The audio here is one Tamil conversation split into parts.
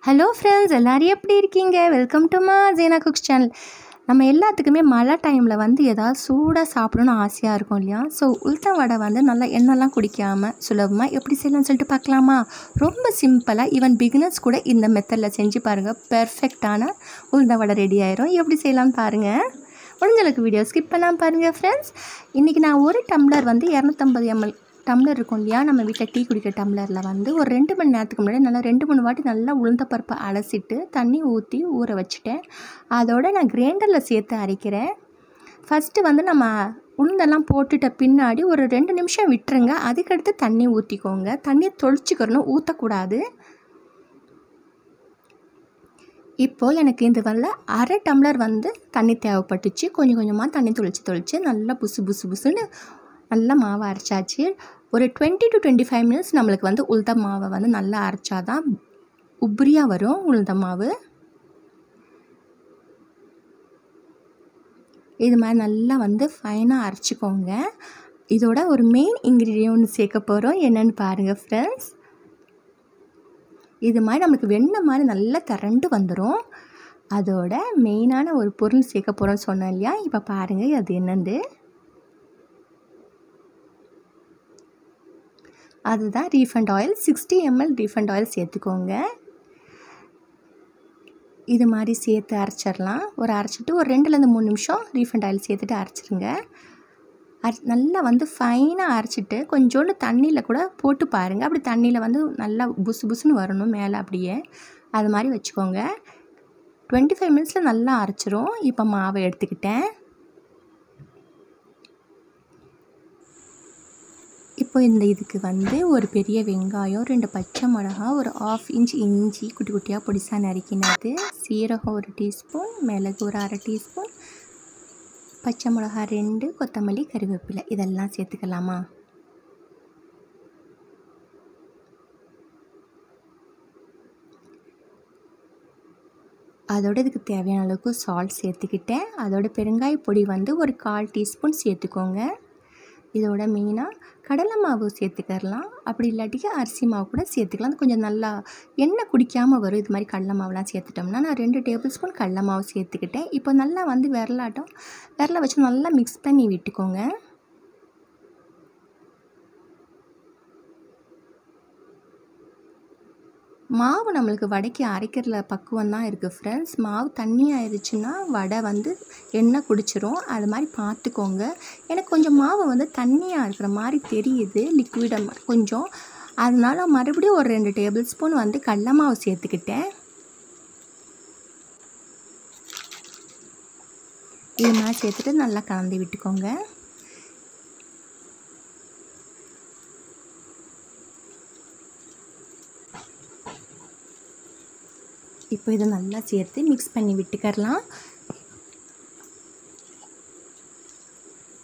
ஹலோ ஃப்ரெண்ட்ஸ், எல்லோரும் எப்படி இருக்கீங்க? வெல்கம் டு மா ஜீனா குக்ஸ் சேனல். நம்ம எல்லாத்துக்குமே மழை டைமில் ஏதாவது சூடாக சாப்பிடணும்னு ஆசையாக இருக்கும் இல்லையா? ஸோ உளுத்தம் வடை நல்லா எண்ணெய்லாம் குடிக்காமல் சுலபமாக எப்படி செய்யலாம்னு சொல்லிட்டு பார்க்கலாமா? ரொம்ப சிம்பிளாக ஈவன் பிகினர்ஸ் கூட இந்த மெத்தடில் செஞ்சு பாருங்கள். பெர்ஃபெக்டான உளுத்தம் வடை ரெடி ஆயிரும். எப்படி செய்யலாம்னு பாருங்கள். முடிஞ்சளவுக்கு வீடியோ ஸ்கிப் பண்ணாமல் பாருங்கள் ஃப்ரெண்ட்ஸ். இன்றைக்கி நான் ஒரு டம்ளர் 250 ml டம்ளர் இருக்கும் இல்லையா, நம்ம வீட்டில் டீ குடிக்கிற டம்ளரில் ஒரு 2 மணி நேரத்துக்கு முன்னாடி நல்லா 2-3 வாட்டி நல்லா உளுந்த பருப்பை அலசிட்டு தண்ணி ஊற்றி ஊற வச்சுட்டேன். அதோடு நான் கிரைண்டரில் சேர்த்து அரைக்கிறேன். ஃபஸ்ட்டு நம்ம உளுந்தெல்லாம் போட்டுட்ட பின்னாடி ஒரு 2 நிமிஷம் விட்டுருங்க. அதுக்கடுத்து தண்ணி ஊற்றிக்கோங்க. தண்ணியை தொளிச்சிக்கிறணும், ஊற்றக்கூடாது. இப்போது எனக்கு இது அரை டம்ளர் தண்ணி தேவைப்பட்டுச்சு. கொஞ்சம் கொஞ்சமாக தண்ணி தொளிச்சு நல்லா புசு புசுன்னு நல்லா மாவை அரைச்சாச்சு. ஒரு 20 to 25 minutes நம்மளுக்கு உளுந்த மாவை நல்லா அரைச்சாதான் உப்ரியாக வரும் உளுந்த மாவு. இது மாதிரி நல்லா ஃபைனாக அரைச்சிக்கோங்க. இதோட ஒரு மெயின் இன்க்ரீடியன்ட் சேர்க்க போகிறோம். என்னென்னு பாருங்கள் ஃப்ரெண்ட்ஸ். இது மாதிரி நம்மளுக்கு வெண்ணெய் மாதிரி நல்லா திரண்டு வந்துடும். அதோட மெயினான ஒரு பொருள் சேர்க்க போகிறோன்னு சொன்னேன் இல்லையா? இப்போ பாருங்கள் அது என்னென்னு. அதுதான் refined oil. 60 ml refined oil சேர்த்துக்கோங்க. இது மாதிரி சேர்த்து அரைச்சிடலாம். அரைச்சிட்டு ஒரு 2-3 நிமிஷம் ரீஃபண்ட் ஆயில் சேர்த்துட்டு அரைச்சிருங்க. நல்லா ஃபைனாக அரைச்சிட்டு கொஞ்சோண்டு தண்ணியில் கூட போட்டு பாருங்கள். அப்படி தண்ணியில் நல்லா புசு புசுன்னு வரணும் மேலே, அப்படியே அது மாதிரி வச்சுக்கோங்க. 25 minutes நல்லா அரைச்சிரும். இப்போ மாவை எடுத்துக்கிட்டேன். இப்போ இதுக்கு ஒரு பெரிய வெங்காயம், 2 பச்சை மிளகா, ஒரு 1/2 inch இஞ்சி குட்டி குட்டியாக பொடிசாக நறுக்கினது, சீரகம் 1 டீஸ்பூன், மிளகு ஒரு 1/2 டீஸ்பூன், பச்சை மிளகா 2, கொத்தமல்லி, கறிவேப்பிலை இதெல்லாம் சேர்த்துக்கலாமா? அதோடு இதுக்கு தேவையான அளவுக்கு சால்ட் சேர்த்துக்கிட்டேன். அதோட பெருங்காய பொடி ஒரு 1/4 டீஸ்பூன் சேர்த்துக்கோங்க. இதோட மெயினாக கடலை மாவு சேர்த்துக்கலாம். அப்படி இல்லாட்டிக்கு அரிசி மாவு கூட சேர்த்துக்கலாம். அது கொஞ்சம் நல்லா எண்ணெய் குடிக்காமல் வரும். இது மாதிரி கடலை மாவுலாம் சேர்த்துட்டோம்னா நான் 2 டேபிள் ஸ்பூன் கடலை மாவு சேர்த்துக்கிட்டேன். இப்போ நல்லா விரலை வச்சு நல்லா மிக்ஸ் பண்ணி விட்டுக்கோங்க. மாவு நம்மளுக்கு வடைக்கு அரைக்கிறதுல பக்குவம் தான் இருக்குது ஃப்ரெண்ட்ஸ். மாவு தண்ணி ஆயிடுச்சுன்னா வடை எண்ணெய் குடிச்சிரும். அது மாதிரி பார்த்துக்கோங்க. எனக்கு கொஞ்சம் மாவு தண்ணியாக இருக்கிற மாதிரி தெரியுது, லிக்விடாக கொஞ்சம். அதனால் மறுபடியும் ஒரு 2 டேபிள் ஸ்பூன் கடலை மாவு சேர்த்துக்கிட்டேன். இது மாதிரி சேர்த்துட்டு நல்லா கலந்து விட்டுக்கோங்க. இப்போ இதை நல்லா சேர்த்து மிக்ஸ் பண்ணி விட்டுக்கரலாம்.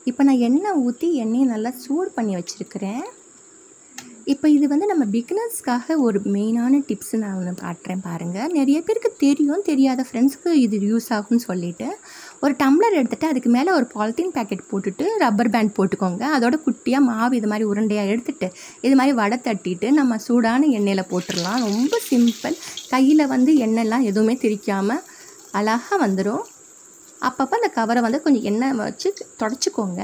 இப்போ நான் எண்ணெய் ஊற்றி எண்ணெயை நல்லா சூடு பண்ணி வச்சுருக்கிறேன். இப்போ இது நம்ம பிகினர்ஸ்க்காக ஒரு மெயினான டிப்ஸு நான் ஒன்று காட்டுறேன் பாருங்கள். நிறைய பேருக்கு தெரியும், தெரியாத ஃப்ரெண்ட்ஸுக்கு இது யூஸ் ஆகும்னு சொல்லிவிட்டு ஒரு டம்ளர் எடுத்துகிட்டு அதுக்கு மேலே ஒரு பாலித்தீன் பேக்கெட் போட்டுட்டு ரப்பர் பேண்ட் போட்டுக்கோங்க. அதோட குட்டியாக மாவு இது மாதிரி உருண்டையாக எடுத்துகிட்டு இது மாதிரி வடை தட்டிட்டு நம்ம சூடான எண்ணெயில் போட்டுடலாம். ரொம்ப சிம்பிள். கையில் எண்ணெய்லாம் எதுவுமே திரிக்காமல் அழகாக வந்துடும். அப்பப்போ அந்த கவரை கொஞ்சம் எண்ணெய் வச்சு தொடச்சிக்கோங்க.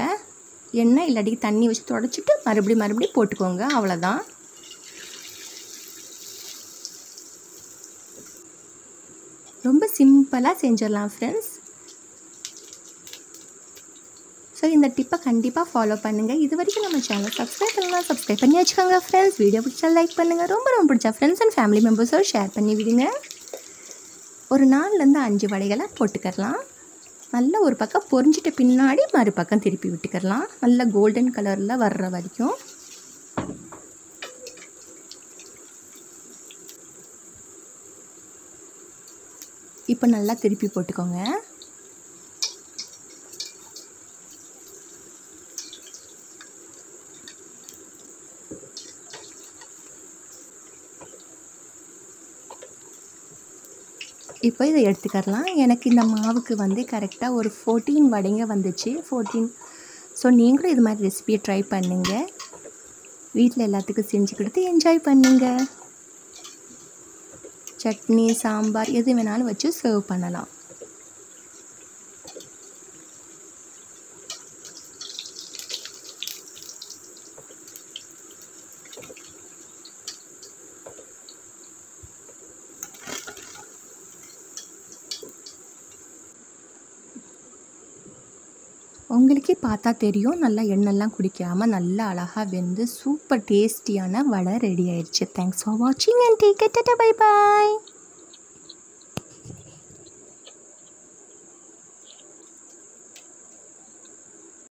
எண்ணெய் இல்லாட்டி தண்ணி வச்சு தொடச்சிட்டு மறுபடியும் போட்டுக்கோங்க. அவ்வளோதான். ரொம்ப சிம்பிளாக செஞ்சிடலாம் ஃப்ரெண்ட்ஸ். ஸோ இந்த டிப்பை கண்டிப்பாக ஃபாலோ பண்ணுங்கள். இது வரைக்கும் நம்ம சேனல் சப்ஸ்கிரைப் பண்ணலாம், சப்ஸ்கிரைப் பண்ணி வச்சுக்கோங்க ஃப்ரெண்ட்ஸ். வீடியோ பிடிச்சா லைக் பண்ணுங்கள். ரொம்ப பிடிச்சா ஃப்ரெண்ட்ஸ் அண்ட் ஃபேமிலி மெம்பர்ஸோடு ஷேர் பண்ணி விடுங்க. ஒரு 4-5 வடைகளை போட்டுக்கலாம். நல்லா ஒரு பக்கம் பொரிஞ்சிட்ட பின்னாடி மறுபக்கம் திருப்பி விட்டுக்கலாம். நல்லா கோல்டன் கலரில் வர்ற வரைக்கும். இப்போ நல்லா திருப்பி போட்டுக்கோங்க. இப்போ இதை எடுத்துக்கலாம். எனக்கு இந்த மாவுக்கு கரெக்டாக ஒரு 14 வடைங்க வந்துச்சு. 14. ஸோ நீங்களும் இது மாதிரி ரெசிபியை ட்ரை பண்ணுங்கள். வீட்டில் எல்லாத்துக்கும் செஞ்சு கொடுத்து என்ஜாய் பண்ணுங்கள். சட்னி சாம்பார் எது வேணாலும் வச்சு சர்வ் பண்ணலாம். உங்களுக்கே பார்த்தா தெரியும், நல்லா எண்ணெய்லாம் குடிக்காமல் நல்லா அழகாக வெந்து சூப்பர் டேஸ்டியான வடை ரெடி ஆயிடுச்சு. தேங்க்ஸ் ஃபார் வாட்சிங் and take care. Tata bye bye.